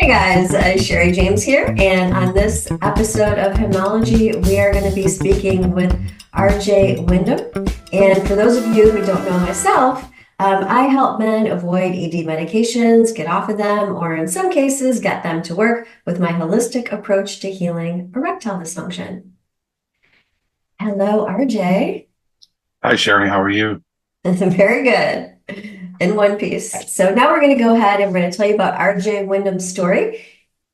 Hey guys, Shari James here, and on this episode of Hymnology, we are going to be speaking with RJ Windham. And for those of you who don't know myself, I help men avoid ED medications, get off of them, or in some cases, get them to work with my holistic approach to healing erectile dysfunction. Hello, RJ. Hi, Shari. How are you? Very good. In one piece. So now we're going to go ahead and we're going to tell you about RJ Windham's story.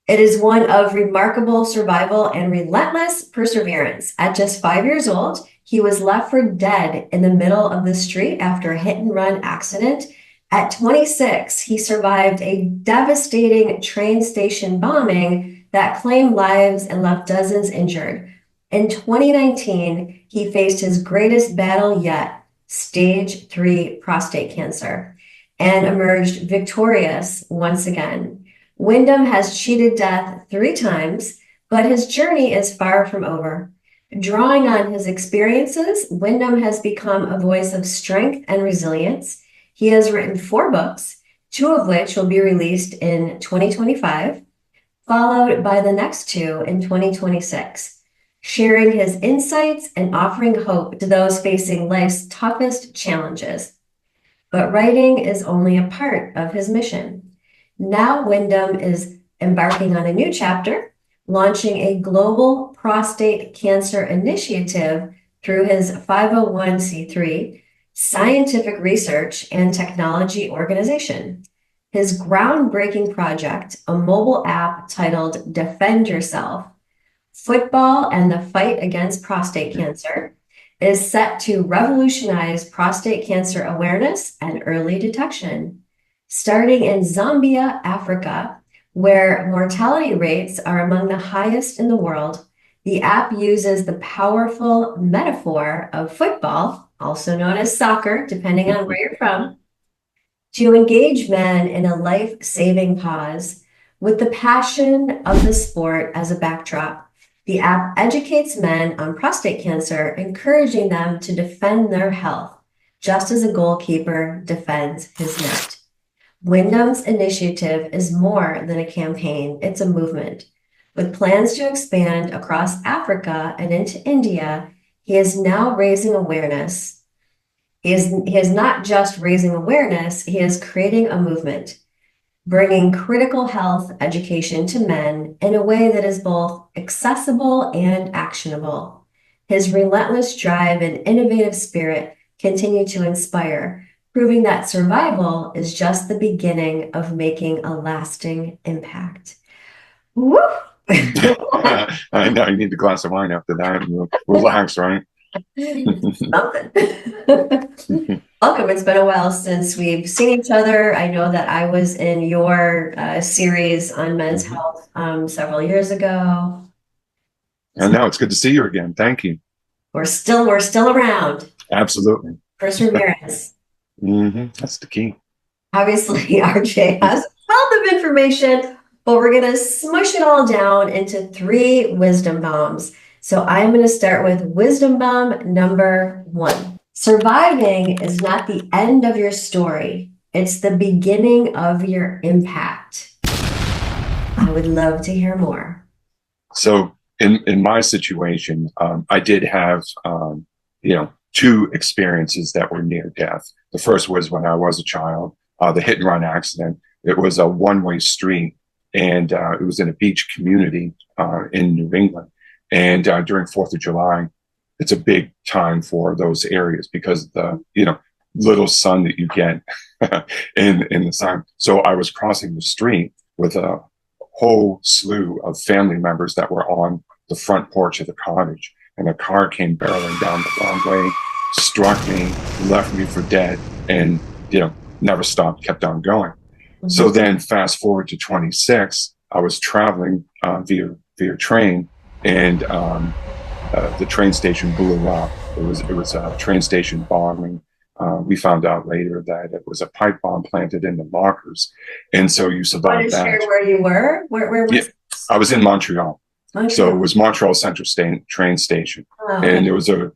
It is one of remarkable survival and relentless perseverance. At just 5 years old, he was left for dead in the middle of the street after a hit-and-run accident. At 26, he survived a devastating train station bombing that claimed lives and left dozens injured. In 2019, he faced his greatest battle yet, stage 3 prostate cancer, and emerged victorious once again. Windham has cheated death 3 times, but his journey is far from over. Drawing on his experiences, Windham has become a voice of strength and resilience. He has written 4 books, 2 of which will be released in 2025, followed by the next 2 in 2026. Sharing his insights and offering hope to those facing life's toughest challenges. But writing is only a part of his mission. Now Windham is embarking on a new chapter, launching a global prostate cancer initiative through his 501c3 scientific research and technology organization. His groundbreaking project, a mobile app titled Defend Yourself, Football and the Fight Against Prostate Cancer, is set to revolutionize prostate cancer awareness and early detection. Starting in Zambia, Africa, where mortality rates are among the highest in the world, the app uses the powerful metaphor of football, also known as soccer, depending on where you're from, to engage men in a life-saving cause with the passion of the sport as a backdrop. The app educates men on prostate cancer, encouraging them to defend their health, just as a goalkeeper defends his net. Windham's initiative is more than a campaign, it's a movement. With plans to expand across Africa and into India, he is now raising awareness. He is not just raising awareness, he is creating a movement, bringing critical health education to men in a way that is both accessible and actionable. His relentless drive and innovative spirit continue to inspire, proving that survival is just the beginning of making a lasting impact. Woo! I know you need a glass of wine after that. And relax, right? Something. Welcome. It's been a while since we've seen each other. I know that I was in your series on men's health several years ago. And now it's good to see you again. Thank you. We're still around. Absolutely. Perseverance. That's the key. Obviously, RJ has a wealth of information, but we're going to smush it all down into 3 wisdom bombs. So I'm going to start with wisdom bomb number 1. Surviving is not the end of your story. It's the beginning of your impact. I would love to hear more. So in my situation, I did have, 2 experiences that were near death. The first was when I was a child, the hit and run accident. It was a one-way street, and it was in a beach community in New England. And during 4th of July, it's a big time for those areas because the, little sun that you get in the sun. So I was crossing the street with a whole slew of family members that were on the front porch of the cottage. And a car came barreling down the wrong way, struck me, left me for dead, and, never stopped, kept on going. So then fast forward to 26, I was traveling via train, and the train station blew up. It was a train station bombing. We found out later that it was a pipe bomb planted in the lockers, and so you survived that. Share where you were? Where was? Yeah, I was in Montreal. So it was Montreal Central train station, and there was a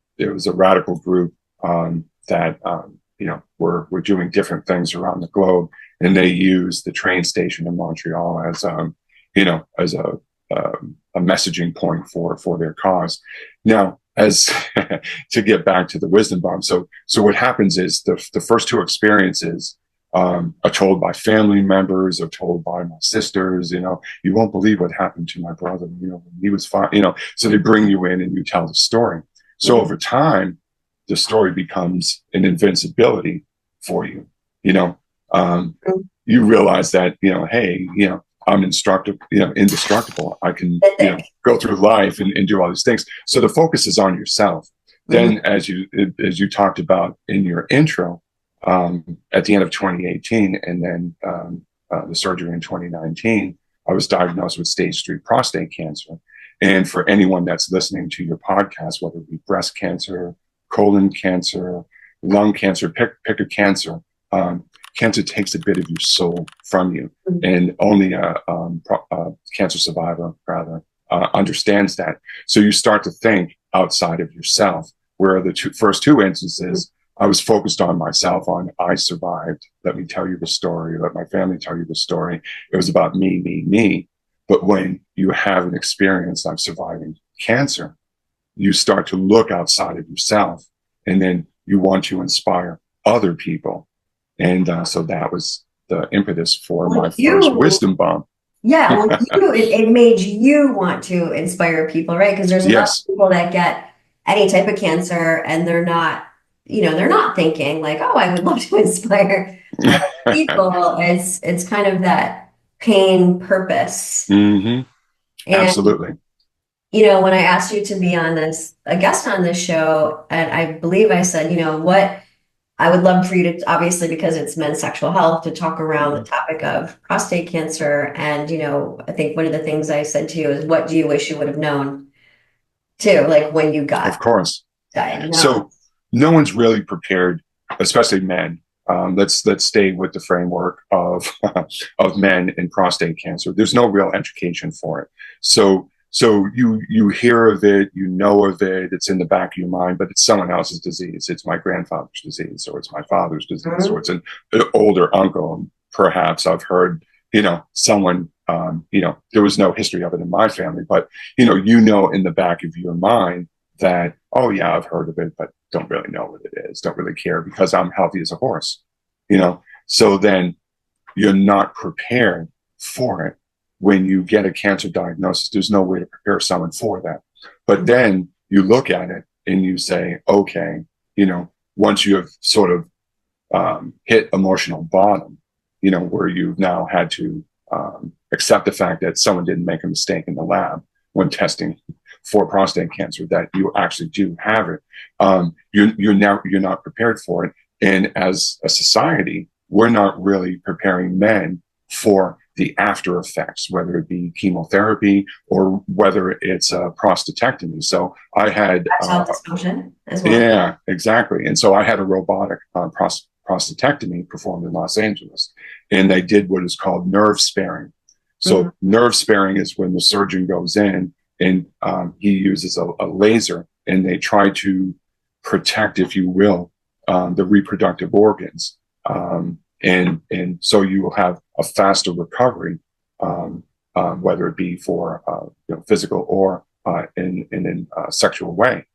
radical group that were doing different things around the globe, and they used the train station in Montreal as as a messaging point for their cause. Now, as to get back to the wisdom bomb, so what happens is the first two experiences are told by family members, are told by my sisters. You won't believe what happened to my brother. When he was fine. So they bring you in and you tell the story. So over time, the story becomes an invincibility for you. You realize that hey, I'm indestructible. I can go through life and do all these things. So the focus is on yourself. Then, as you talked about in your intro, at the end of 2018, and then the surgery in 2019, I was diagnosed with stage 3 prostate cancer. And for anyone that's listening to your podcast, whether it be breast cancer, colon cancer, lung cancer, pick a cancer. Cancer takes a bit of your soul from you, and only a cancer survivor, rather, understands that. So you start to think outside of yourself, where the first two instances, I was focused on myself, on I survived. Let me tell you the story. Let my family tell you the story. It was about me, me, me. But when you have an experience like surviving cancer, you start to look outside of yourself, and then you want to inspire other people. And so that was the impetus for my first wisdom bomb. Yeah, well, it made you want to inspire people, right? Because there's a lot of people that get any type of cancer, and they're not thinking like, oh, I would love to inspire people. It's kind of that pain purpose. And, absolutely. When I asked you to be a guest on this show, and I believe I said, what I would love for you to, obviously, because it's men's sexual health, to talk around the topic of prostate cancer. And, I think one of the things I said to you is, what do you wish you would have known too, like when you got of course diagnosed? So no one's really prepared, especially men. Let's stay with the framework of men and prostate cancer. There's no real education for it. So you hear of it, of it, it's in the back of your mind, but it's someone else's disease. It's my grandfather's disease, or it's my father's disease, or it's an older uncle. Perhaps I've heard, someone, there was no history of it in my family, but, in the back of your mind that, oh yeah, I've heard of it, but don't really know what it is, don't really care because I'm healthy as a horse, So then you're not prepared for it. When you get a cancer diagnosis, there's no way to prepare someone for that. But then you look at it and you say, okay, once you have sort of hit emotional bottom, where you've now had to accept the fact that someone didn't make a mistake in the lab when testing for prostate cancer, that you actually do have it, you're not prepared for it. And as a society, we're not really preparing men for the after effects, whether it be chemotherapy or whether it's a prostatectomy. So I had dysfunction as well. Yeah, exactly. And so I had a robotic prostatectomy performed in Los Angeles, and they did what is called nerve sparing. So nerve sparing is when the surgeon goes in and he uses a laser, and they try to protect, if you will, the reproductive organs. And so you will have a faster recovery, whether it be for physical or in a sexual way,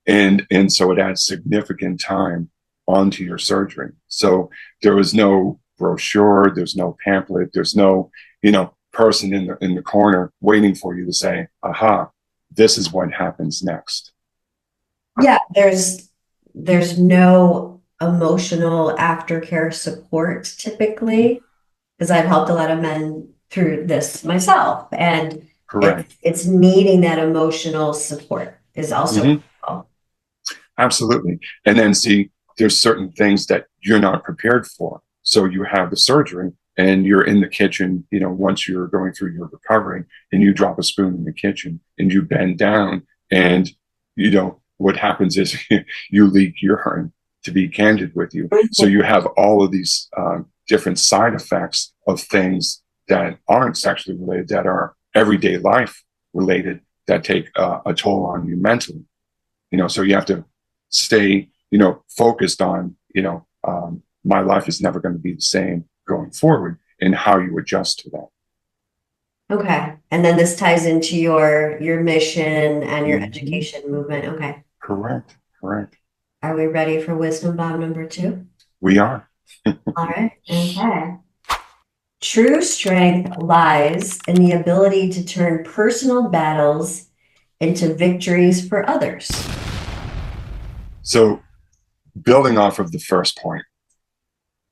and so it adds significant time onto your surgery. So there was no brochure, there's no pamphlet, there's no person in the corner waiting for you to say, "Aha, this is what happens next." Yeah, there's no emotional aftercare support typically, because I've helped a lot of men through this myself, and correct, it's needing that emotional support is also absolutely. And then see, there's certain things that you're not prepared for. So you have the surgery and you're in the kitchen, once you're going through your recovery, and you drop a spoon in the kitchen and you bend down, and what happens is you leak urine, to be candid with you. So you have all of these different side effects of things that aren't sexually related, that are everyday life related, that take a toll on you mentally. So you have to stay, focused on, my life is never going to be the same going forward, and how you adjust to that. Okay. And then this ties into your mission and your Mhm. education movement. Okay. Correct. Correct. Are we ready for wisdom bomb number 2? We are. All right. Okay. True strength lies in the ability to turn personal battles into victories for others. So, building off of the first point,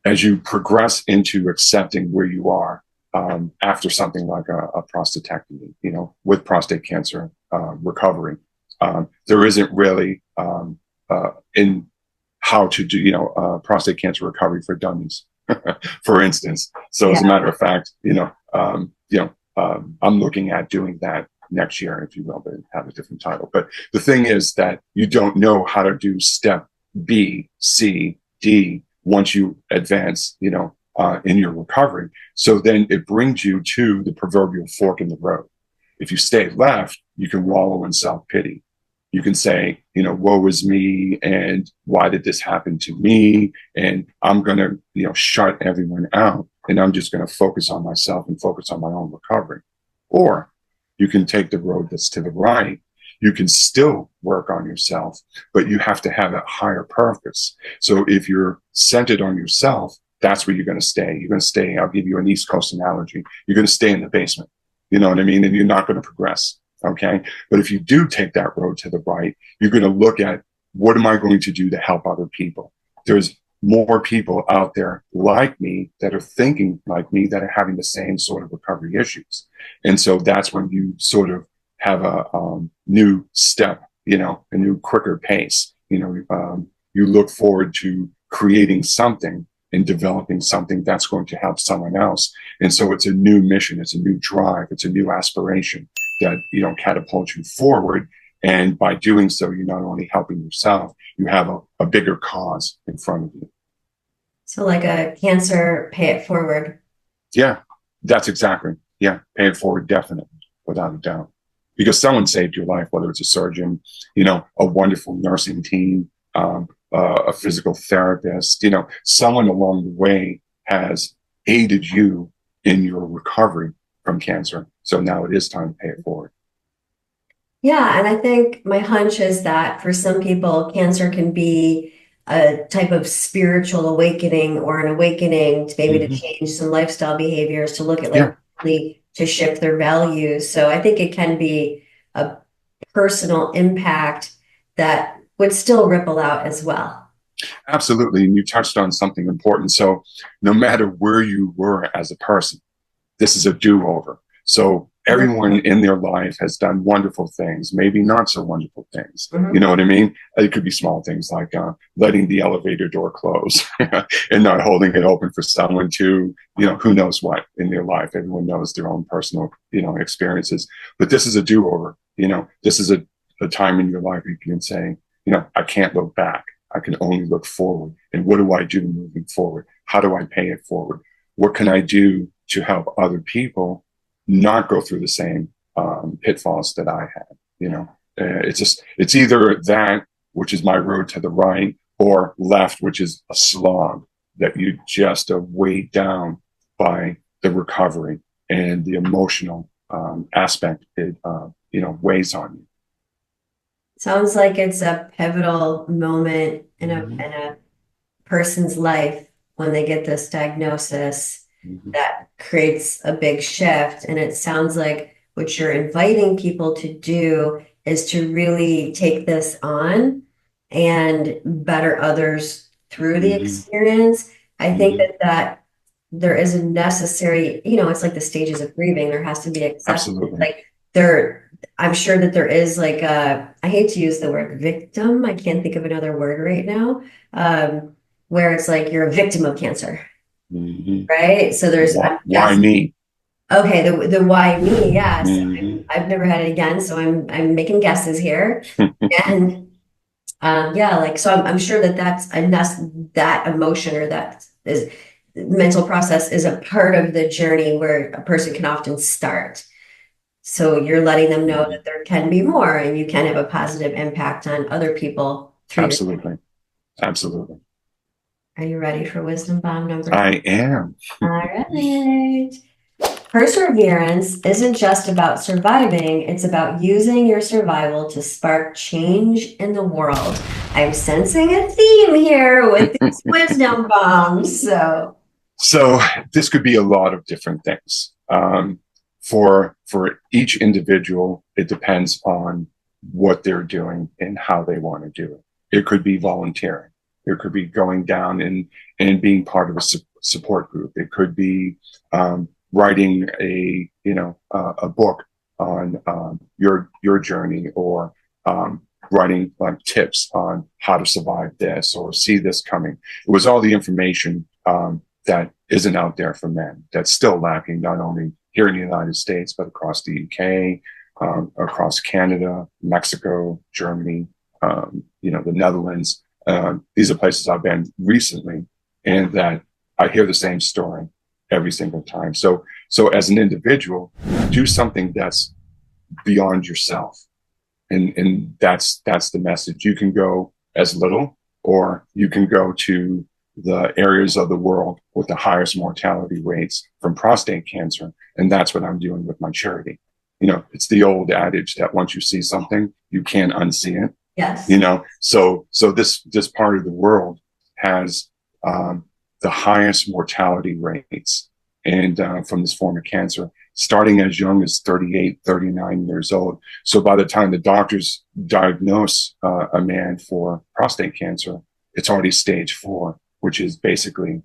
as you progress into accepting where you are after something like a prostatectomy, with prostate cancer recovery, there isn't really in how to do, prostate cancer recovery for dummies, for instance. So, as a Yeah. matter of fact, I'm looking at doing that next year, if you will, but have a different title. But the thing is that you don't know how to do step B, C, D once you advance, in your recovery. So then it brings you to the proverbial fork in the road. If you stay left, you can wallow in self pity. You can say, woe is me, and why did this happen to me? And I'm going to, shut everyone out, and I'm just going to focus on myself and focus on my own recovery. Or you can take the road that's to the right. You can still work on yourself, but you have to have a higher purpose. So if you're centered on yourself, that's where you're going to stay. You're going to stay. I'll give you an East Coast analogy. You're going to stay in the basement. You know what I mean? And you're not going to progress. Okay. But if you do take that road to the right, you're going to look at what am I going to do to help other people? There's more people out there like me that are thinking like me that are having the same sort of recovery issues. And so that's when you sort of have a new step, a new quicker pace. You look forward to creating something and developing something that's going to help someone else. And so it's a new mission, it's a new drive, it's a new aspiration that, catapult you forward. And by doing so, you're not only helping yourself, you have a bigger cause in front of you. So like a cancer pay it forward. Yeah, that's exactly. Yeah, pay it forward, definitely, without a doubt. Because someone saved your life, whether it's a surgeon, a wonderful nursing team, a physical therapist, someone along the way has aided you in your recovery from cancer. So now it is time to pay it forward. Yeah, and I think my hunch is that for some people, cancer can be a type of spiritual awakening or an awakening to maybe to Mm-hmm. change some lifestyle behaviors, to look at Yeah, like really to shift their values. So I think it can be a personal impact that would still ripple out as well. absolutely. And you touched on something important. So no matter where you were as a person, this is a do-over. So everyone in their life has done wonderful things, maybe not so wonderful things. Mhm. You know what I mean? It could be small things like letting the elevator door close and not holding it open for someone to, who knows what in their life. Everyone knows their own personal, experiences. But this is a do-over. This is a time in your life where you can say, I can't look back. I can only look forward. And what do I do moving forward? How do I pay it forward? What can I do to help other people not go through the same pitfalls that I had? It's either that, which is my road to the right, or left, which is a slog that you just are weighed down by the recovery and the emotional aspect it weighs on you. Sounds like it's a pivotal moment in Mm-hmm. a person's life when they get this diagnosis Mm-hmm. that creates a big shift. And it sounds like what you're inviting people to do is to really take this on and better others through the Mm-hmm. experience. I think Mm-hmm. that there is a necessary, it's like the stages of grieving. There has to be acceptance. Absolutely. Like I'm sure that there is like I hate to use the word victim. I can't think of another word right now. Where it's like you're a victim of cancer, Mm-hmm. right? So there's, I'm Why guessing, me? okay, the why me, yeah. So Mm-hmm. I've never had it again, so I'm making guesses here, and yeah, like so I'm sure that that's enough, that emotion or that is mental process is a part of the journey where a person can often start. So you're letting them know that there can be more, and you can have a positive impact on other people through your. Absolutely. Absolutely. Are you ready for wisdom bomb number 3? I am. All right. Perseverance isn't just about surviving, it's about using your survival to spark change in the world. I'm sensing a theme here with these wisdom bombs. So this could be a lot of different things. For each individual, it depends on what they're doing and how they want to do it. It could be volunteering. It could be going down and being part of a support group. It could be writing a book on your journey, or writing like tips on how to survive this or see this coming. It was all the information that isn't out there for men, that's still lacking, not only here in the United States, but across the UK, across Canada, Mexico, Germany, the Netherlands. These are places I've been recently, and that I hear the same story every single time. So as an individual, do something that's beyond yourself. And that's the message. You can go as little, or you can go to the areas of the world with the highest mortality rates from prostate cancer. And that's what I'm doing with my charity. It's the old adage that once you see something, you can't unsee it. Yes. So this part of the world has the highest mortality rates, and from this form of cancer, starting as young as 38, 39 years old. So by the time the doctors diagnose a man for prostate cancer, it's already stage 4, which is basically,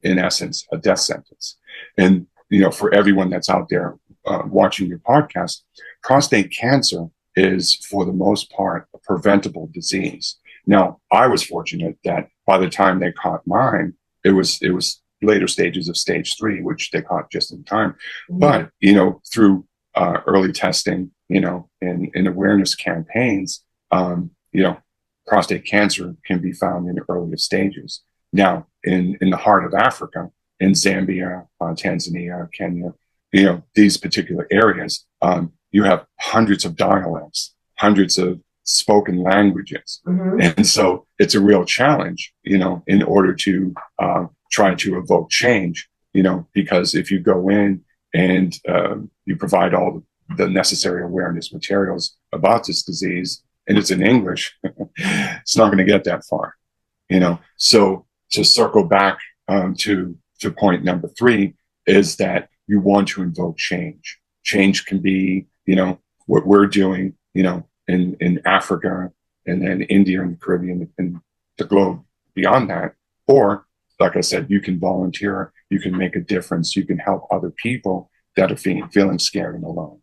in essence, a death sentence. And, for everyone that's out there watching your podcast, prostate cancer is, for the most part, a preventable disease. Now, I was fortunate that by the time they caught mine, it was later stages of stage 3, which they caught just in time. Mm-hmm. But, through early testing, and awareness campaigns, prostate cancer can be found in the earliest stages. Now, in the heart of Africa, in Zambia, Tanzania, Kenya, these particular areas, you have hundreds of dialects, hundreds of spoken languages. Mm-hmm. And so it's a real challenge, in order to try to evoke change, because if you go in and you provide all the necessary awareness materials about this disease, and it's in English, it's not going to get that far, So to circle back to point number 3 is that you want to invoke change. Change can be, what we're doing, in Africa, and then India and the Caribbean and the globe beyond that. Or, like I said, you can volunteer, you can make a difference, you can help other people that are feeling scared and alone.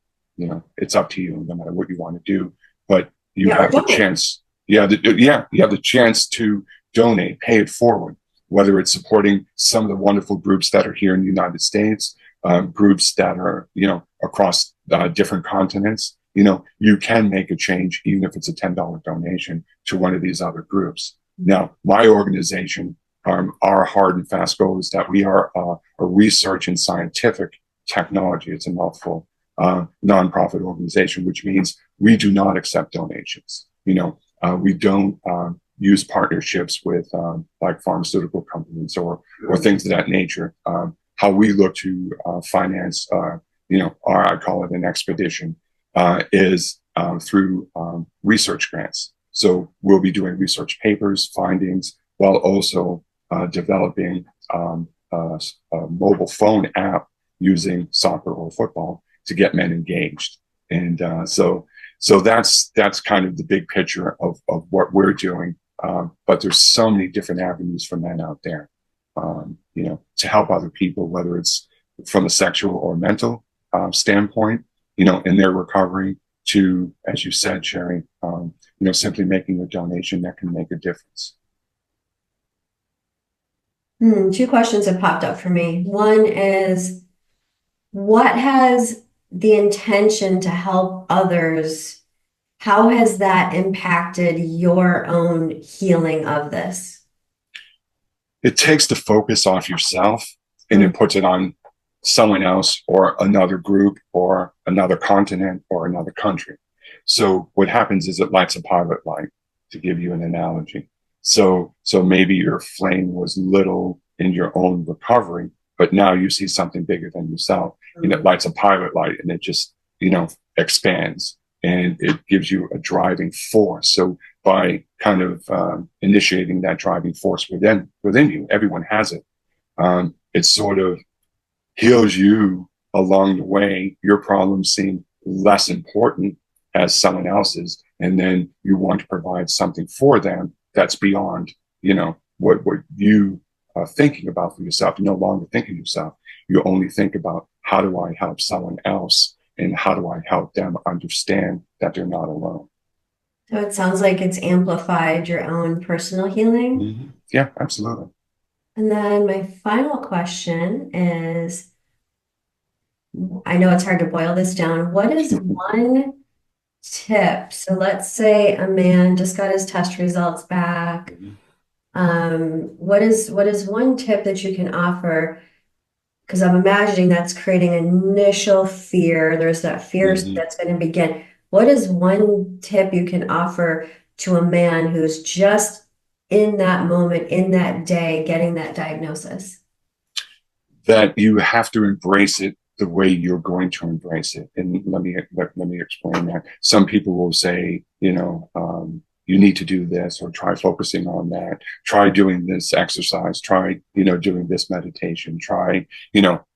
It's up to you, no matter what you want to do. But you have the chance. You have the chance to donate, pay it forward, whether it's supporting some of the wonderful groups that are here in the United States, groups that are, across different continents. You can make a change, even if it's a $10 donation to one of these other groups. Now, my organization, our hard and fast goal is that we are a research and scientific technology. It's a mouthful, nonprofit organization, which means we do not accept donations. We don't use partnerships with like pharmaceutical companies or things of that nature. How we look to finance, I call it an expedition, is through research grants. So we'll be doing research papers, findings, while also developing a mobile phone app using soccer or football to get men engaged. And so that's kind of the big picture of what we're doing. But there's so many different avenues for men out there, to help other people, whether it's from a sexual or mental standpoint, in their recovery, to, as you said, Shari, simply making a donation that can make a difference. 2 questions have popped up for me. One is, what has the intention to help others, how has that impacted your own healing of this? It takes the focus off yourself and it puts it on someone else or another group or another continent or another country. So what happens is it lights a pilot light, to give you an analogy. So maybe your flame was little in your own recovery, but now you see something bigger than yourself, and it lights a pilot light, and it just, expands, and it gives you a driving force. So by kind of initiating that driving force within you, everyone has it. It sort of heals you along the way. Your problems seem less important as someone else's, and then you want to provide something for them that's beyond, what you are thinking about for yourself. You're no longer thinking yourself. You only think about, how do I help someone else, and how do I help them understand that they're not alone. So it sounds like it's amplified your own personal healing. Mm-hmm. Yeah, absolutely. And then my final question is, I know it's hard to boil this down. What is one tip? So let's say a man just got his test results back. What is one tip that you can offer? Because I'm imagining that's creating initial fear. There's that fear that's going to begin. What is one tip you can offer to a man who's just in that moment, in that day, getting that diagnosis? That you have to embrace it the way you're going to embrace it. And let me explain that. Some people will say, you need to do this, or try focusing on that, try doing this exercise, try, doing this meditation, try,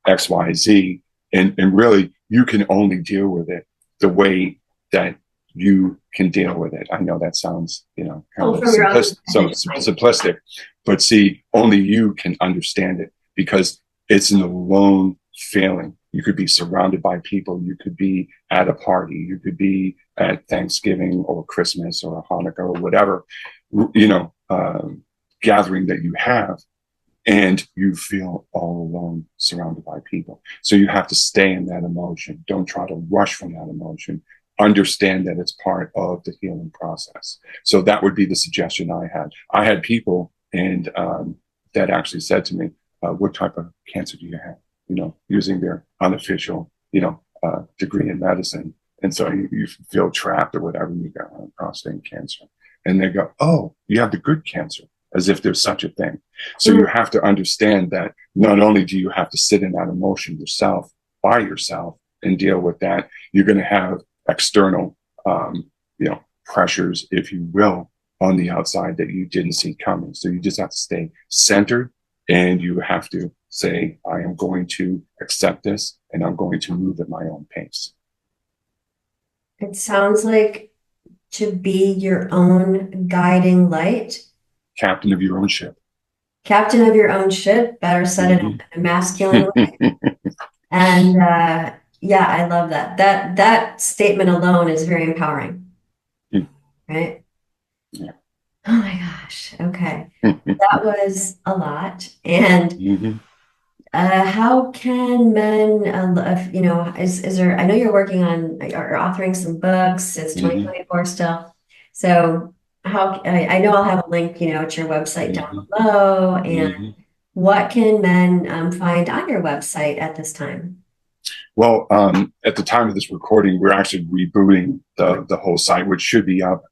X, Y, Z. And really, you can only deal with it the way that you can deal with it. I know that sounds, kind of simplistic, but see, only you can understand it, because it's an alone feeling. You could be surrounded by people. You could be at a party. You could be at Thanksgiving or Christmas or Hanukkah or whatever, gathering that you have, and you feel all alone, surrounded by people. So you have to stay in that emotion. Don't try to rush from that emotion. Understand that it's part of the healing process. So that would be the suggestion I had. I had people and that actually said to me, what type of cancer do you have? Using their unofficial, degree in medicine. And so you feel trapped or whatever, you got prostate cancer. And they go, oh, you have the good cancer, as if there's such a thing. So you have to understand that not only do you have to sit in that emotion yourself, by yourself, and deal with that, you're going to have external, pressures, if you will, on the outside that you didn't see coming. So you just have to stay centered, and you have to say, I am going to accept this, and I'm going to move at my own pace. It sounds like to be your own guiding light. Captain of your own ship. Captain of your own ship, better said in a masculine way. And yeah, I love that. That statement alone is very empowering. Right? Yeah. Oh my gosh. Okay. That was a lot. And how can men, is there, I know you're working on or authoring some books. It's 2024 still. So I know I'll have a link, to your website down below. And what can men find on your website at this time? Well, at the time of this recording, we're actually rebooting the whole site, which should be up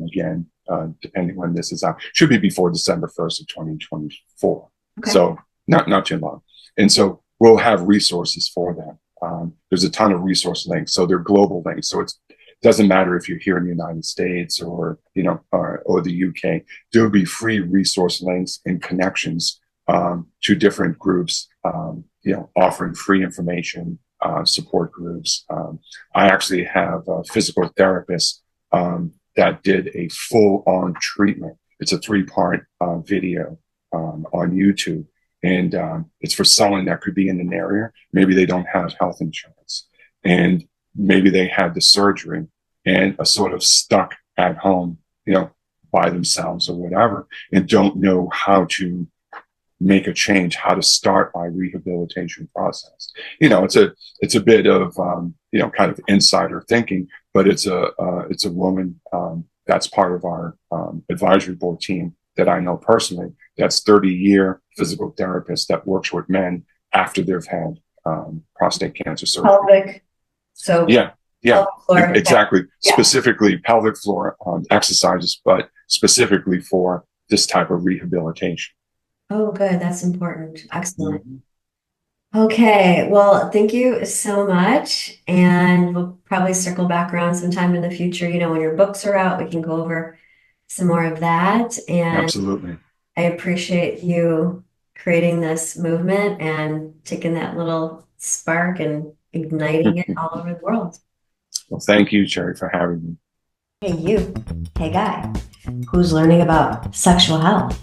again, depending when this is out. Should be before December 1st of 2024. Okay. So not too long. And so we'll have resources for that. There's a ton of resource links. So they're global links. So it doesn't matter if you're here in the United States or the UK. There'll be free resource links and connections to different groups, offering free information, support groups. I actually have a physical therapist that did a full-on treatment. It's a 3-part video on YouTube. And it's for someone that could be in an area, maybe they don't have health insurance, and maybe they had the surgery and are sort of stuck at home, by themselves or whatever, and don't know how to make a change, how to start my rehabilitation process. It's a bit of kind of insider thinking, but it's a woman that's part of our advisory board team that I know personally. That's 30-year physical therapist that works with men after they've had prostate cancer surgery. Pelvic. So yeah, exactly. Yeah. Specifically pelvic floor exercises, but specifically for this type of rehabilitation. Oh, good. That's important. Excellent. Okay, well, thank you so much. And we'll probably circle back around sometime in the future. When your books are out, we can go over some more of that. And Absolutely. I appreciate you creating this movement and taking that little spark and igniting it all over the world. Well, thank you, Sherry, for having me. Hey, you. Hey, guy, who's learning about sexual health,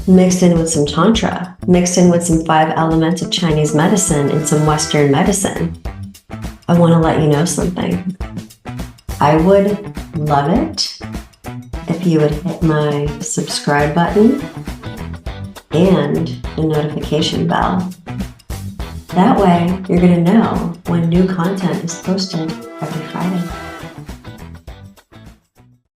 mixed in with some Tantra, mixed in with some 5 elements of Chinese medicine and some Western medicine. I want to let you know something. I would love it if you would hit my subscribe button and the notification bell. That way, you're going to know when new content is posted every Friday.